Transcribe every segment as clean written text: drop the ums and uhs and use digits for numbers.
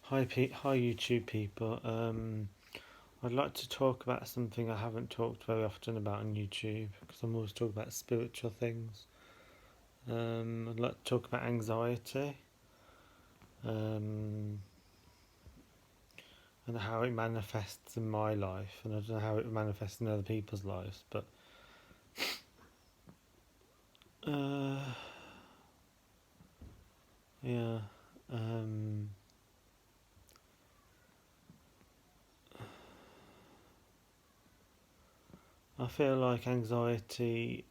Hi YouTube people. I'd like to talk about something I haven't talked very often about on YouTube because I'm always talking about spiritual things. I'd like to talk about anxiety, um, and how it manifests in my life, and I don't know how it manifests in other people's lives, but uh, yeah. Um, I feel like anxiety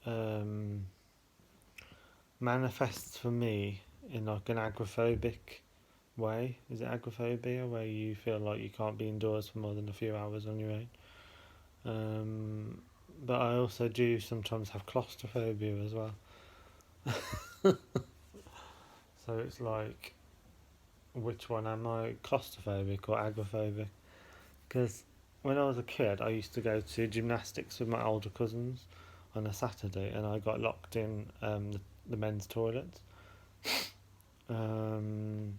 manifests for me in like an agoraphobic way. Is it agoraphobia, where you feel like you can't be indoors for more than a few hours on your own? Um, but I also do sometimes have claustrophobia as well. So it's like, which one am I, claustrophobic or agoraphobic? Because when I was a kid, I used to go to gymnastics with my older cousins on a Saturday, and I got locked in the men's toilets. Um,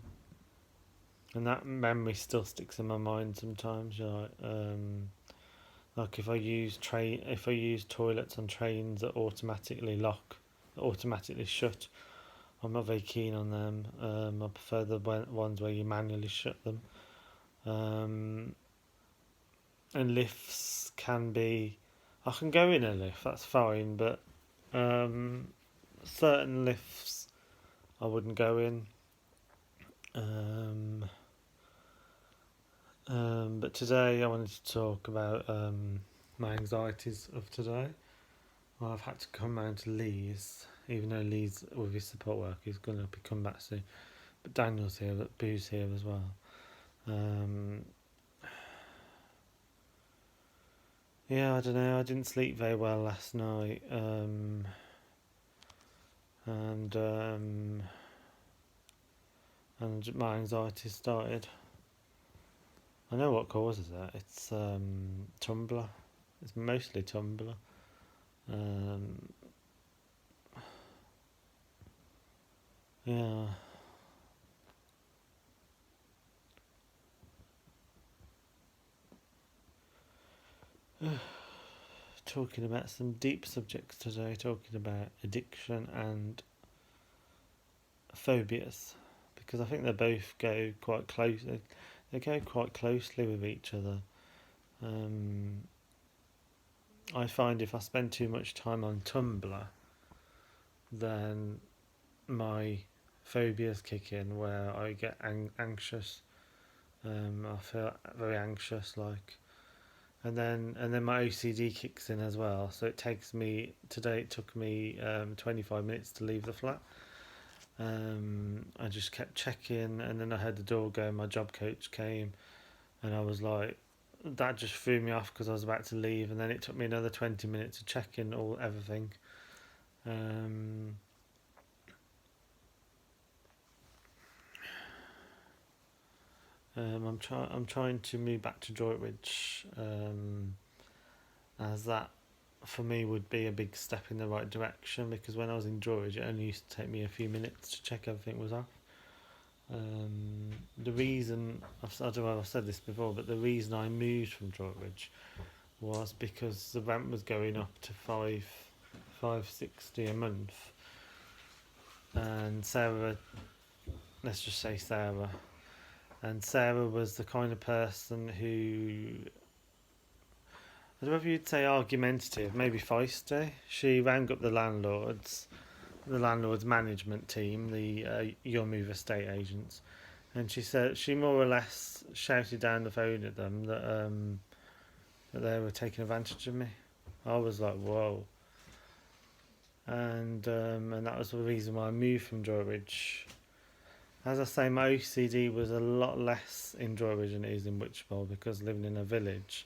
and that memory still sticks in my mind sometimes. Like if I use toilets on trains that automatically shut, I'm not very keen on them. I prefer the ones where you manually shut them. Um, and lifts can be, I can go in a lift, that's fine, but um, certain lifts I wouldn't go in. Um, but today I wanted to talk about my anxieties of today. Well, I've had to come round to Lee's, even though Lee's with his support work, he's going to be come back soon. But Daniel's here, but Boo's here as well. Um, yeah, I don't know. I didn't sleep very well last night, and my anxiety started. I know what causes it. It's Tumblr. It's mostly Tumblr. Um, yeah. Talking about some deep subjects today, talking about addiction and phobias, because I think they both go quite close. They go quite closely with each other. Um, I find if I spend too much time on Tumblr, then my phobias kick in, where I get anxious. I feel very anxious, like, and then my OCD kicks in as well. So it takes me today. It took me 25 minutes to leave the flat. I just kept checking, and then I heard the door go. My job coach came, and I was like, that just threw me off because I was about to leave, and then it took me another 20 minutes to check in everything. Um, I'm trying to move back to Droitwich, as that for me would be a big step in the right direction, because when I was in Droitwich, it only used to take me a few minutes to check everything was off. The reason I don't know if I've said this before, but the reason I moved from Droitwich was because the rent was going up to £560 a month, and Sarah, let's just say Sarah, and Sarah was the kind of person who, I don't know if you'd say argumentative, maybe feisty. She rang up the landlord's management team, the Your Move estate agents, and she said she more or less shouted down the phone at them that they were taking advantage of me. I was like, whoa. And that was the reason why I moved from Droitwich. As I say, my OCD was a lot less in Droitwich than it is in Wychbold, because living in a village,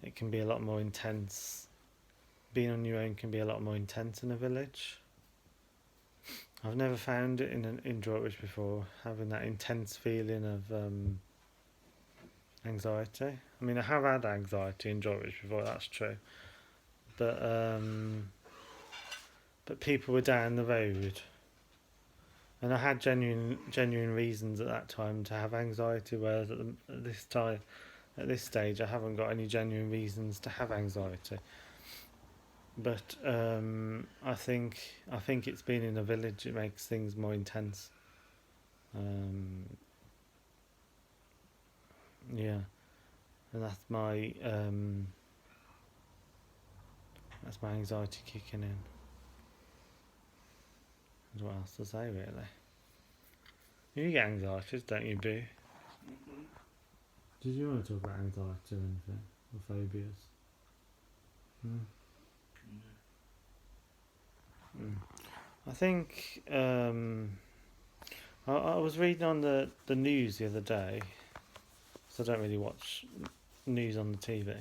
it can be a lot more intense. Being on your own can be a lot more intense in a village. I've never found it in Droitwich before, having that intense feeling of anxiety. I mean, I have had anxiety in Droitwich before, that's true. But people were down the road, And I had genuine reasons at that time to have anxiety, whereas at this time, at this stage, I haven't got any genuine reasons to have anxiety. But I think it's being in a village. It makes things more intense. Um, yeah, and that's my anxiety kicking in. What else to say, really? You get anxiety, don't you, Boo? Did you want to talk about anxiety or anything? Or phobias? Mm. Mm. I think I was reading on the news the other day, so I don't really watch news on the TV.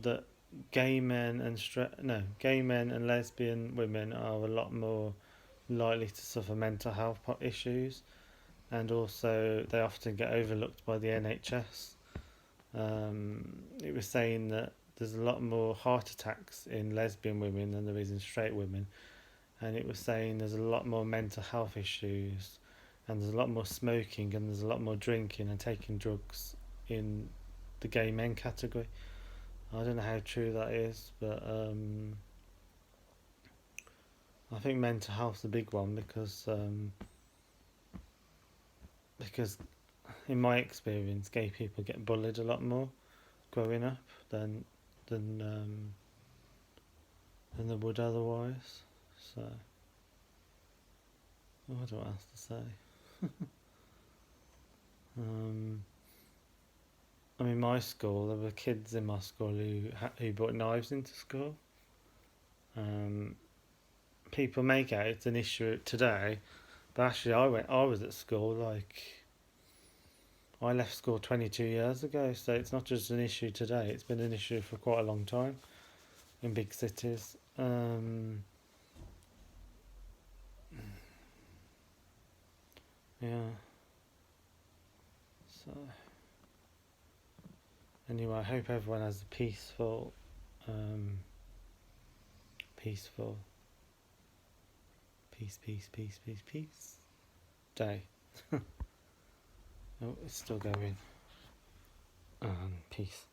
That gay men and lesbian women are a lot more likely to suffer mental health issues, and also they often get overlooked by the NHS. It was saying that there's a lot more heart attacks in lesbian women than there is in straight women, and it was saying there's a lot more mental health issues, and there's a lot more smoking, and there's a lot more drinking and taking drugs in the gay men category. I don't know how true that is, but I think mental health's a big one because in my experience, gay people get bullied a lot more growing up than than um, than they would otherwise. So I don't know what else to say. Um, I mean, my school, there were kids in my school who brought knives into school. Um, People make out it's an issue today, but actually, I was at school like I left school 22 years ago, so it's not just an issue today. It's been an issue for quite a long time in big cities. Yeah. So anyway, I hope everyone has a um, peaceful, peace day. Oh, it's still going. Peace.